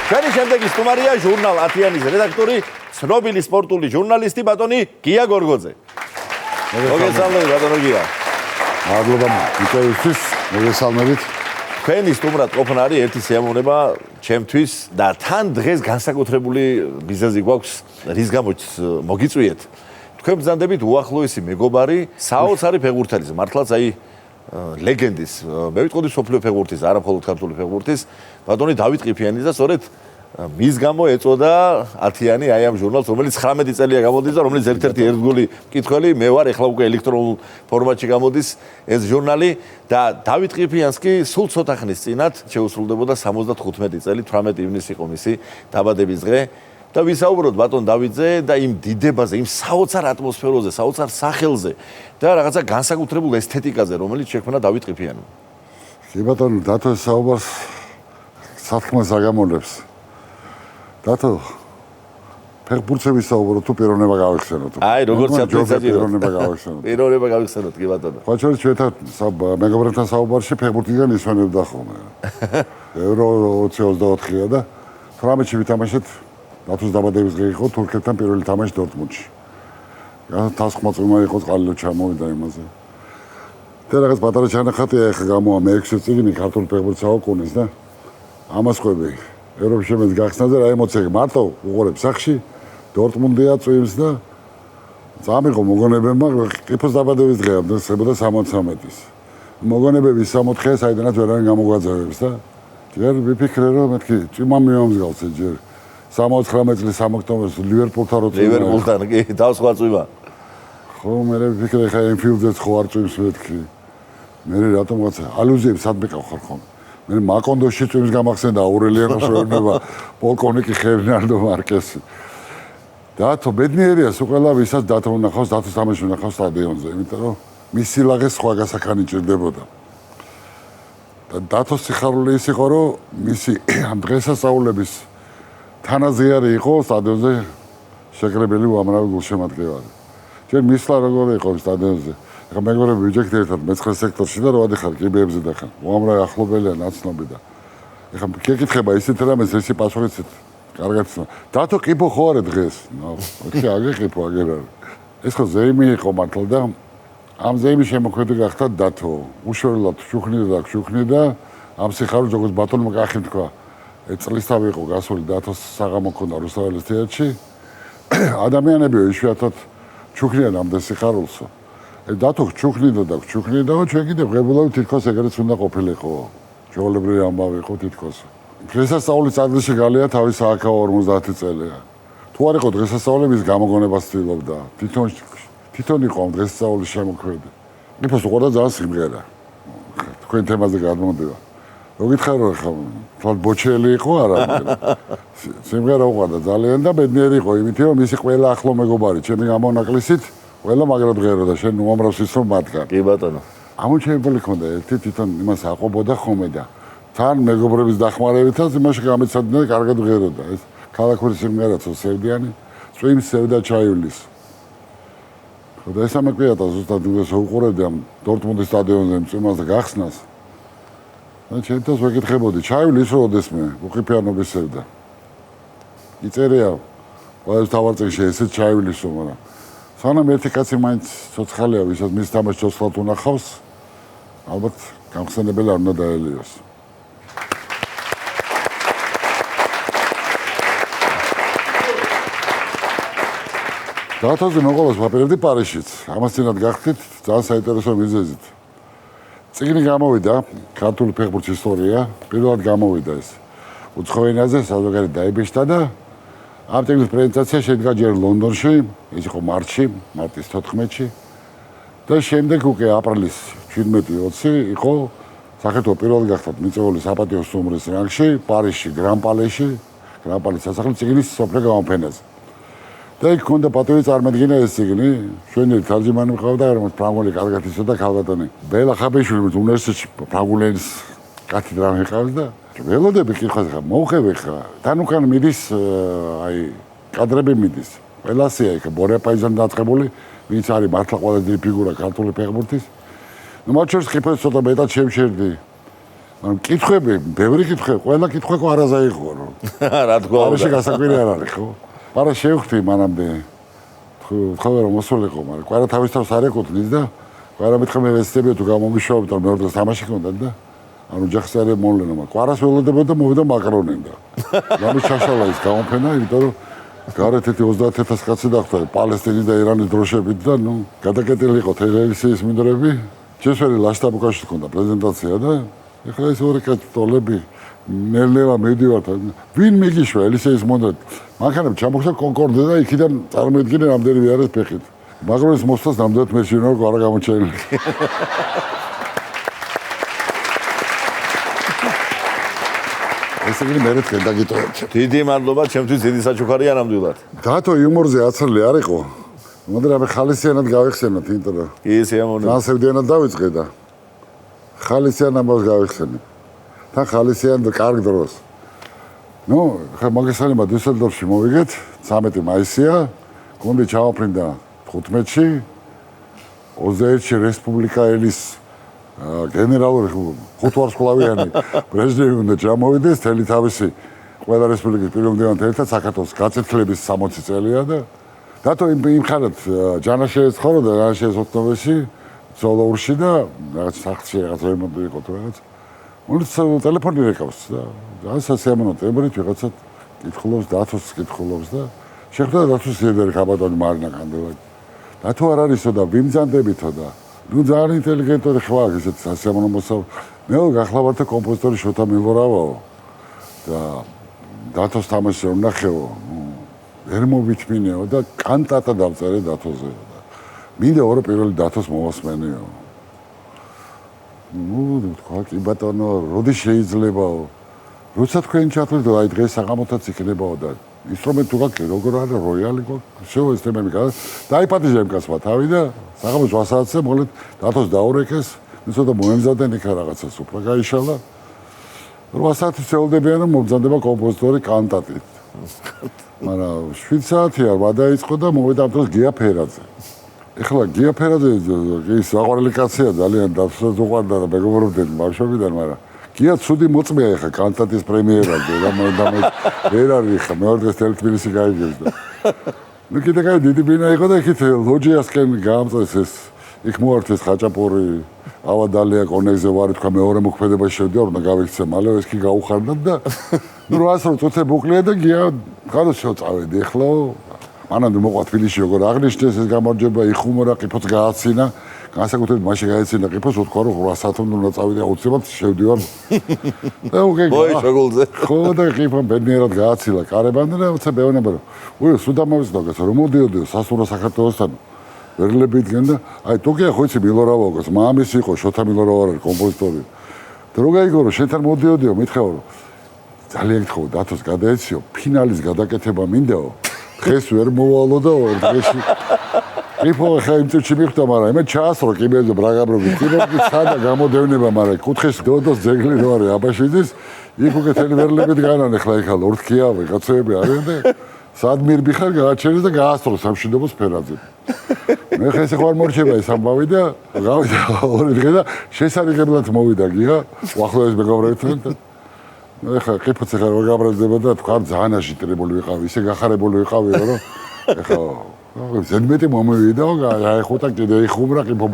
ჩვენი შემდეგი სტუმარია ჟურნალ ათიანის რედაქტორი, ცნობილი სპორტული ჟურნალისტი ბატონი გია გორგოძე. მოგესალმებით ბატონო გია. მადლობა მიკეისთვის, მოგესალმებით. თქვენი სტუმრად ყოფნა არის ერთი სიამოვნება ჩემთვის და თან დღეს განსაკუთრებული მიზეზი გვაქვს, რის გამოც მოგიწვიეთ. თქვენ ბრძანდებით უახლოესი მეგობარი, საოცარი ფეხბურთელის, მართლაც აი ლეგენდის, მე ვიტყოდი სოფლიო ფეხბურთის, არა მხოლოდ ქართული ფეხბურთის, ბატონი დავით ყიფიანის და სწორედ მის გამო ეწოდა ათიანი აი ამ ჟურნალს, რომელიც 19 წელია გამოდის და რომელიც ერთ-ერთი ერთგული მკითხველი მე ვარ, ეხლა უკვე ელექტრონულ ფორმატში გამოდის ეს ჟურნალი და დავით ყიფიანს კი სულ ცოტა ხნის წინათ შეუსრულდებოდა 75 წელი, 18 ივნისი იყო მისი დაბადების დღე. და ვისაუბროთ ბატონ დავითზე და იმ დიდებაზე, იმ საოცარ ატმოსფეროზე, საოცარ სახელზე და რაღაცა განსაკუთრებულ ესთეტიკაზე, რომელიც შექმნა დავით ყიფიანმა. კი ბატონო, დათო საუბარს სათქმას აგამონებს. დათო ფეხბურთზე ვისაუბრო თუ პიროვნება გავიხსენოთ. აი, როგორც ჩათვლა პიროვნება გავიხსენოთ. პიროვნება გავიხსენოთ, კი ბატონო. ხოჭორი ჩვენთან მეგობრებთან საუბარში ფეხბურთიდან ისვენებდა ხოლმე. ევრო 2024-ია და 18-ში ვითამაშეთ დათოს დაბადების დღე იყო თურქეთთან პირველი თამაში დორტმუნდში. თასხმოწვიმა იყო წყალილო ჩამოვიდა იმაზე. და რაღაც პატარა ჩანახატია ეხა გამოვა მე-6 წიგნი ქართული ფეხბურთის აუკუნეს და ამას ხვები. ევროპის ჩემპიონატის გახსნაზე რა ემოცია მარტო უყურებ სახში დორტმუნდია წვიმს და წამიყო მოგონებებმა ყიფოს დაბადების დღეა და ხდებოდა 73-ის. მოგონებები 64-ია საიდანაც ვერავინ გამოგვაძევებს და ჯერ ვიფიქრე რომ მეთქი წვიმა მიომსგავს ჯერ 79 წლის 6 ოქტომბერს ლივერპულთან რო წვიმა. ლივერპულთან კი დავსხვა წვიმა. ხო მე ვიფიქრე ხა ენფილდზეც ხო არ წვიმს მეთქი. მე რატომღაც ალუზიებს სად მიყავ ხომ. მე მაკონდოში წვიმს გამახსენდა აურელიანოს რონება პოლკოვნიკი ხერნანდო მარკესი. დათო ბედნიერია სულ ყველა ვისაც დათო უნახავს, დათოს თამაში უნახავს სტადიონზე, იმიტომ რომ მის სილაღეს სხვა გასახანი ჭირდებოდა. და დათოს სიხარული ის იყო რომ მისი ამ დღესასწაულების თანაზიარი იყო სტადიონზე შეკრებილი უამრავი გულშემატკივარი. ჯერ მისვლა როგორი იყო სტადიონზე. ეხლა მეგობრები ვიჯექთ ერთად მე-9 სექტორში და რო ადიხარ კიბეებზე და ხარ. უამრავი ახლობელია ნაცნობი და ეხლა გეკითხება ისეთ რამეს ესი პასუხიც კარგად ცნო. დათო ყიფო ხო არა დღეს? ნო, ოქი აგეყიფო აგერ არა. ეს ხო ზეიმი იყო მართლა და ამ ზეიმის შემოქმედი გახდა დათო. უშუალოდ შუქნიდა ამ სიხარულს როგორც ბატონმა კახი თქვა. წლისთავი იყო გასული დათოს საღამო ქონდა რუსთაველის თეატრში. ადამიანები იშვიათად ჩუქნიან ამდენ სიხარულსო. დათო ჩუქნიდა და ჩვენ კიდევ ღებულობთ თითქოს ეგრეც უნდა ყოფილიყო. ჩვეულებრივი ამბავი იყო თითქოს. დღესასწაულის ადგილში გალია თავის სააქაო 50 წელია. თუ არ იყო დღესასწაული მის გამოგონებას ცდილობდა. თვითონ იყო ამ დღესასწაულის შემოქმედი. მიფოს უყურდა ძალიან სიმღერა. თქვენ თემაზე გადმოდივა. რო გითხარ რომ ხა თვალ ბოჩელი იყო არა მაგრამ სიმღერა უყურდა ძალიან და ბედნიერი იყო იმით რომ მისი ყველა ახლო მეგობარი ჩემი გამონაკლისით ყველა მაგრად ღეროდა შენ უამრავს ის რომ მათგან. კი ბატონო. ამოჩენილი ხონდა ერთი თვითონ იმას აყობოდა ხოლმე და თან მეგობრების დახმარებითაც იმაში გამეცადნენ და კარგად ღეროდა ეს ქალაქური სიმღერაც სევდიანი წვიმს სევდა ჩაივლის. ხო და ეს ამაკვია და ზუსტად ის უყურებდი ამ დორტმუნდის სტადიონზე წვიმას და გახსნას. და ჩემთვის ვეკითხებოდი ჩაივლის როდესმე უყიფიანობის სევდა. იწერია ყველა თავარწინში ესეც ჩაივლისო მაგრამ სანამ ერთი კაცი მაინც ცოცხალია ვისაც მის თამაშს ცოცხლად უნახავს ალბათ გამხსენებელი არ უნდა დაელიოს. დათოზე მოგოლოს ვაპირებდი პარიზშიც. ამას წინათ გახდით ძალიან საინტერესო მიზეზით. წიგნი გამოვიდა ქართული ფეხბურთის ისტორია, პირველად გამოვიდა ეს. უცხოენაზე საზოგადოება დაიბეჭდა და ამ წიგნის პრეზენტაცია შედგა ჯერ ლონდონში, ის იყო მარტის 14-ში და შემდეგ უკვე აპრილის 17-20 იყო საქართველოს პირველად გახდა მიწვეული საპატიო სტუმრის რანგში, პარიზში, გრან-პალეში, გრან-პალეს სასახლის წიგნის სოფლიო გამოფენაზე. და იქ ქონდა პატივი წარმედგინა ეს წიგნი, ჩვენი თარჯიმანი მყავდა, რომელიც ფრანგული კარგად იცოდა ქალბატონი. ბელა ხაბეშვილი უნივერსიტეტში ფრანგული ენის კათედრა მიყავს და ველოდები კითხავს ხა მოუხები ხა თან უკან მიდის აი კადრები მიდის. ყველასია იქ ბორე პაიზან დაწყებული, ვინც არის მართლა ყველაზე დიდი ფიგურა ქართული ფეხბურთის. ნუ მათ შორის ყიფოს ცოტა მეტად შევშერდი. მაგრამ კითხვები, ბევრი კითხვები, ყველა კითხვა ყარაზე იყო, რომ რა თქმა უნდა. არაში გასაკვირი არ არის, ხო? არა შევხვდი მანამდე. ხო რომ მოსულიყო, მაგრამ ყარა თავის თავს არ ეკუთვნის და ყარა მეთქე მე ვეცდები თუ გამომიშვავდი და მეორე დღეს თამაში ქონდა და ანუ ჯახს არ მოვლენა, მაგრამ ყარას ველოდებოდა მოვიდა მაკრონი და გამი ჩაშალა ის გამოფენა, იმიტომ რომ გარეთ 30,000 კაცი დახვდა პალესტინის და ირანის დროშებით და ნუ გადაკეტილი იყო თელევიზიის მინდვრები. ჩესვერი ლაშტაბუკაში ქონდა პრეზენტაცია და ეხლა ეს ორი კაცი ტოლები ნელ-ნელა მივდივართ. ვინ მიგიშვა ელისეის მონდრად? მანქანამ ჩამოხდა კონკორდე და იქიდან წარმოედგინე რამდენი არის ფეხით. მაკრონის მოსვლას ნამდვილად მეშინო რა გამოჩენილი. ეს იგი მერე თქვენ დაგიტოვეთ. დიდი მადლობა, ჩემთვის დიდი საჩუქარია ნამდვილად. დათო იუმორზე აცრელი არ იყო. მაგრამ მე ხალისიანად გავიხსენოთ, იმიტომ რომ ის ამონა. განსევდიანად დავიწყე და ხალისიან ამბავს გავიხსენე. თან ხალისიან და კარგ დროს. ნუ ხა მაგასანება დუსელდორფში მოვიგეთ, 13 მაისია, გუნდი ჩავაფრინდა 15-ში 21-ში რესპუბლიკაელის გენერალური ხუთვარსკვლავიანი ბრეჟნევი უნდა ჩამოვიდეს, თელი თავისი ყველა რესპუბლიკის პიროვნებთან ერთად საქართველოს გაწეთლების 60 წელია და დათო იმ ხანად ჯანაშიას ცხოვრობდა, ჯანაშიას ოსტომეში, ზოლოურში და რაღაც სახლში რაღაც რემონტი იყო თუ რაღაც. მოლიც ტელეფონი რეკავს და ასასიამოვნო ტემბრით ვიღაცად კითხულობს, დათოს კითხულობს და შეხვდა დათოს ლიდერი ხაბატონი მარინა კანდელაკი. დათო არ არისო და ვიმძანდებითო და ნუ ძალიან ინტელიგენტური ხვალ ესეც ასიამოვნო მოსავ. მე გახლავართა კომპოზიტორი შოთა მილორავაო და დათოს თამაში რომ ნახეო ვერ მოვიჩმინეო და კანტატა დავწერე დათოზე. მინდა ორი პირველი დათოს მოვასმენეო. ნუ თქვა კი ბატონო, როდი შეიძლებაო? როცა თქვენ ჩათვლით და აი დღეს საღამოთაც იქნებაო და ინსტრუმენტი თუ გაქვს როგორ არის როიალი გაქვს შევ ეს თემები გაქვს. დაიფატიჟე იმ კაცმა თავი და საღამოს 8 საათზე მოლეთ დათოს დაურეკეს, ისო და მოემზადნენ იქ რაღაცას უფრო გაიშალა. 8 საათი შეულდებიან რომ მომზადება კომპოზიტორი კანტატით. მაგრამ 7 საათი არ გადაიწყო და მოვიდა ამ დროს გია ფერაძე. ეხლა გია ფერაძე ის საყვარელი კაცია ძალიან დაცვას უყვარდა და მეგობრობდნენ ბავშვებიდან, მაგრამ გია ცუდი მოწმეა ეხლა კანტატის პრემიერაზე და ვერ არის ხა მეორე დღეს თბილისში გაიგებს და ნუ კიდე კაი დიდი ბინა იყო და იქით ლოჯიასკენ გაამწეს ეს იქ მოართეს ხაჭაპური ავადალია კონეზე ვარ თქვა მეორე მოქმედებაში შევდივარ უნდა გავიქცე მალე ეს კი გაუხარდათ და ნუ 100 წუთი ბუკლია და გია ხალხო წავედი ეხლა მანამდე მოყვა თბილისში როგორ აღნიშნეს ეს გამარჯვება იხუმრა ყიფოც გააცინა განსაკუთრებით მაშინ გაეცინა ყიფოს უთქვა რომ 8 საათამდე უნდა წავიდე აუცილებლად შევდივარ და უკენ მოიშოგულზე ხო და ყიფო ბედნიერად გააცილა კარებამდე და უცა ბეონება რომ უი სუდამოვის დაგას რომ მოდიოდიო სასურა საქართველოსთან ვერლები იდგენ და აი თუკია ხო იცი მილორავაოს მამის იყო შოთა მილორავა არის კომპოზიტორი და რო გაიგო რომ შენთან მოდიოდიო მითხეო რომ ძალიან გითხო დათოს გადაეციო ფინალის გადაკეთება მინდაო დღეს ვერ მოვალო და დღეში ყიფო ხა იმ წუთში მიხვდა მაგრამ მე ჩაასრო კიბეზე ბრაგაბროგი კიბეზე სადა გამოდევნება მაგრამ კუთხის დოდოს ძეგლი რო არის აბაშიძის იქ უკვე თელი ვერლებით განან ახლა იქ ორთქიავე კაცები არიან და სად მირბიხარ გააჩერეს და გაასწრო სამშვიდობოს ფერაძე. მე ხა ესე ხარ მორჩება ეს ამბავი და გავიდა ორი დღე და შესაძლებლად მოვიდა გია უახლოეს მეგობრებთან და მე ხა ყიფოც ხარ გავბრაზდება და თქვა ძალიან აშიტებული ვიყავი ისე გახარებული ვიყავი რომ ეხა ზედმეტი მომივიდა გაეხუთა კიდე იხუმრა ყიფო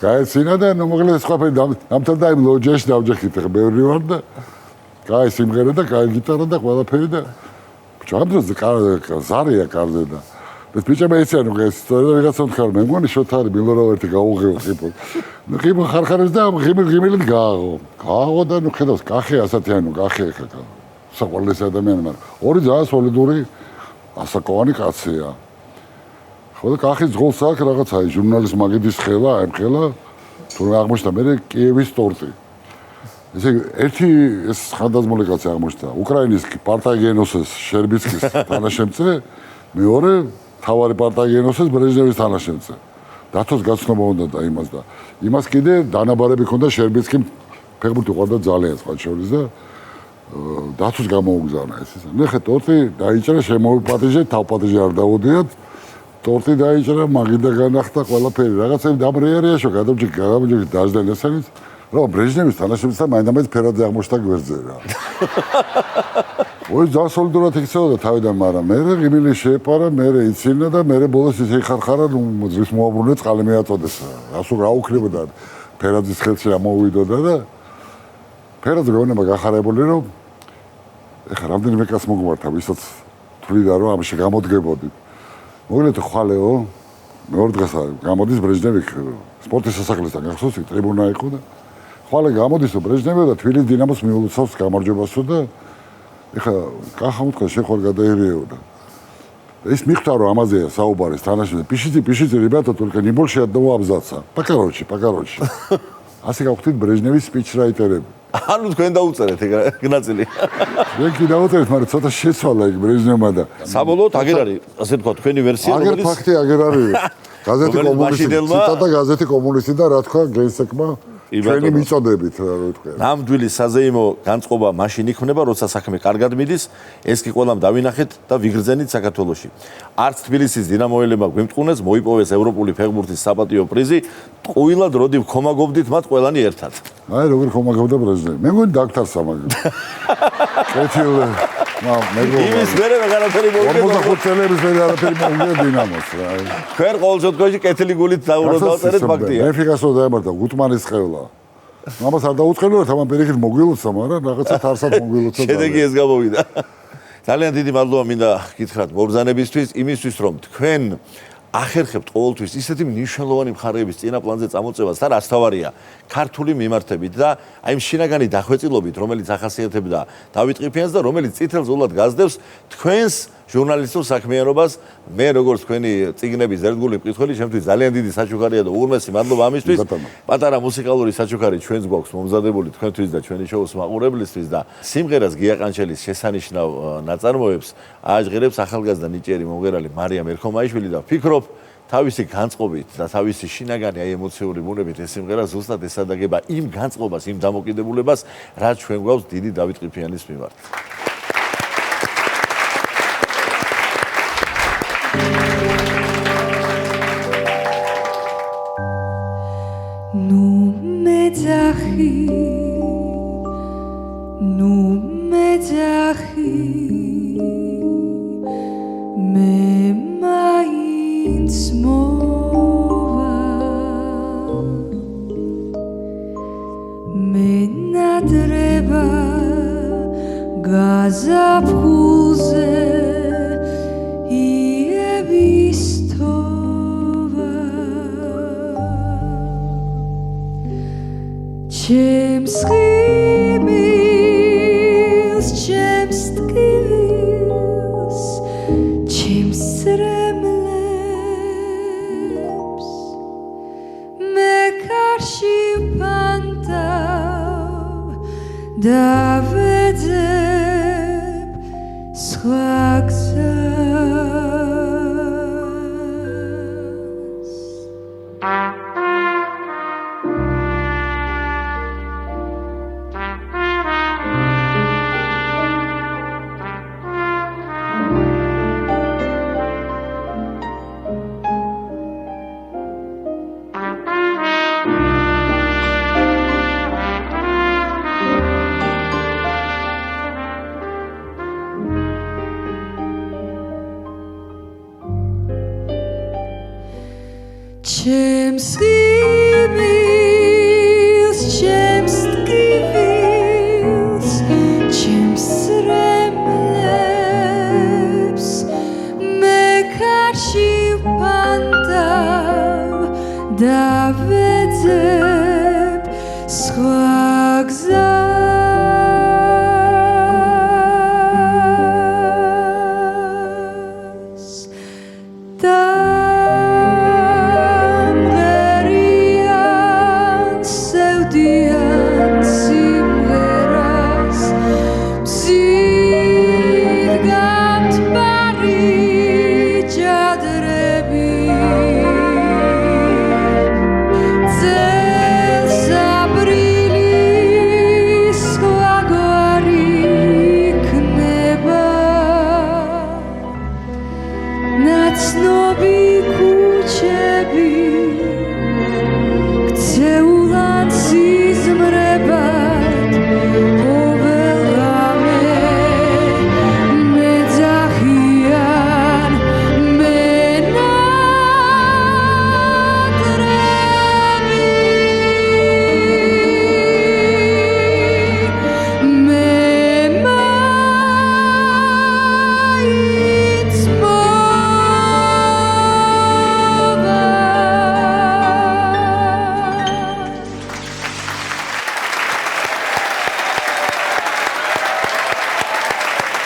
გაეცინა და ნუ მოკლედ სხვაფერი დამთავრდა იმ ლოჯიაში დავჯექით ხა ბევრი ვარ და კაი სიმღერა და კაი გიტარა და ყველაფერი და ჩამდროს ზარია კარზე და ეს ბიჭები ეციან რომ ეს რაღაცა თქვა მე მგონი შოთარი მილორავერთი გაუღეო ყიფო ნუ ყიფო ხარხარებს და ღიმილით გააღო და ნუ ხედავს კახი ასათიანო კახი ხა საყვარლის ადამიანი მაგრამ ორი ძალიან სოლიდური ასაკოვანი კაცია ხო და კახის ძღოლს აქვს რაღაცა ჟურნალის მაგიდის ხელა აემხელა თუ აღმოჩნდა მე კიევის ტორტი ესე ერთი ეს ხანდაზმული კაცი აღმოჩნდა უკრაინის პარტაგენოსის შერბიცკის თანაშემწე მეორე თავარი პარტაგენოსის ბრეჟნევის თანაშემწე დათოს გაცნობა უნდა და იმას კიდე დანაბარები ქონდა შერბიცკიმ ფეხბურთი უყვარდა ძალიან სხვა შორის და დათოს გამოუგზავნა ეს ნუ ხე ტორტი დაიჭრა შემოვიპატიჟე თავპატიჟე არ დავოდიათ ტორტი დაიჭრა მაგიდა განახტა ყველაფერი რაღაცები დაბრიარიაშო გადამჯი დაждდნენ ესენიც რომ ბრეჟნევის თანაშემწე მაინდამაინც ფერადი აღმოჩნდა გვერდზე რა. ოი ძალიან სოლიდურად იქცეოდა თავიდან, მაგრამ მე ღიმილი შეეპარა, მე იცინა და მე ბოლოს ისე იხარხარა, ნუ ძრის მოაბრუნე წყალი მეაწოდეს. ასო რა უქნებოდა ფერადის ხელში ამოვიდოდა და ფერადი გონება გახარებული რომ ეხლა რამდენიმე კაც მოგმართა, ვისაც თვლიდა რომ ამაში გამოდგებოდით. მოგილეთ ხვალეო, მეორე დღეს გამოდის ბრეჟნევი სპორტის სასახლესთან გახსოვს, ტრიბუნა იყო და ხვალე გამოდის ბრეჟნევი და თბილისის დინამოს მიულოცავს გამარჯვებასო და ეხლა კახამუtka შეხوار გადაერიეოდა. ეს მიხვდა რომ ამაზეა საუბარი თანაშემწე. Пишите, ребята, только не больше одного абзаца. Покороче. ასე გავხდით ბრეჟნევის სპიჩრაიტერები. ანუ თქვენ დაუწერეთ ეგ ნაწილი. მე კი დავუწერეთ, მაგრამ ცოტა შეცვალა ეგ ბრეჟნევმა და საბოლოოდ აგერ არის, ასე თქვა, თქვენი ვერსია, აგერ ფაქტი აგერ არის. გაზეთი კომუნისტი, ციტატა გაზეთი კომუნისტი და რა თქვა გენსეკმა ჩვენი მიწოდებით რა ვთქვა. ნამდვილი საზეიმო განწყობა მაშინ იქმნება, როცა საქმე კარგად მიდის, ეს კი ყველამ დავინახეთ და ვიგრძენით საქართველოში. არც თბილისის დინამოელებმა გვიმტყუნეს, მოიპოვეს ევროპული ფეხბურთის საპატიო პრიზი, ტყუილად როდი ვქომაგობდით მათ ყველანი ერთად. აი როგორ ხომაგობდა ბრეჟნევი. მე მგონი დაგტარსა მაგრამ. კეთილ იმის მერე ვეღარაფერი მოვიდა. 45 წელების მერე არაფერი მოვიდა დინამოს რა. ხერ ყოველ შემთხვევაში კეთილი გულით დავუწერეთ ფაქტია. მენფიკასო დაემართა გუთმანის ხევლა. ამას არ დაუწყებია, თამამ პერიქით მოგვილოცა, მაგრამ რაღაცა თარსად მოგვილოცა. შედეგი ეს გამოვიდა. ძალიან დიდი მადლობა მინდა გითხრათ მობრძანებისთვის, იმისთვის რომ თქვენ ახერხებთ ყოველთვის ისეთი მნიშვნელოვანი მხარეების წინა პლანზე წამოწევას და რაც თავარია ქართული მიმართებით და აი იმ შინაგანი დახვეწილობით, რომელიც ახასიათებდა დავით ყიფიანს და რომელიც წითელ ზოლად გასდევს თქვენს ჟურნალისტურ საქმიანობას. მე როგორც თქვენი წიგნების ერთგული მკითხველი, შემთხვევით ძალიან დიდი საჩუქარია და უღრმესი მადლობა ამისთვის. პატარა მუსიკალური საჩუქარი ჩვენს გვაქვს მომზადებული თქვენთვის და ჩვენი შოუს მაყურებლისთვის და სიმღერას გია ყანჩელის შესანიშნავ ნაწარმოებს ააჟღერებს ახალგაზრდა ნიჭიერი მომღერალი მარიამ ერქომაიშვილი და ვფიქრობ თავისი განწყობით და თავისი შინაგანი აი ემოციური ბუნებით ეს სიმღერა ზუსტად ესადაგება იმ განწყობას, იმ დამოკიდებულებას, რაც ჩვენ გვაქვს დიდი დავით ყიფიანის მიმართ. მე მაინც მოვა მე ნადრება გაზაფხულზე იებისთოვა ჩემს ღიმილს ჩემს ტკივილს ჩემს რემლებს მე კარში ვფანტავ და ვეძებ სხვა გზას ჩემს ღიმილს ჩემს ტკივილს ჩემს რემლებს მე კარში ვფანტავ და ვეძებ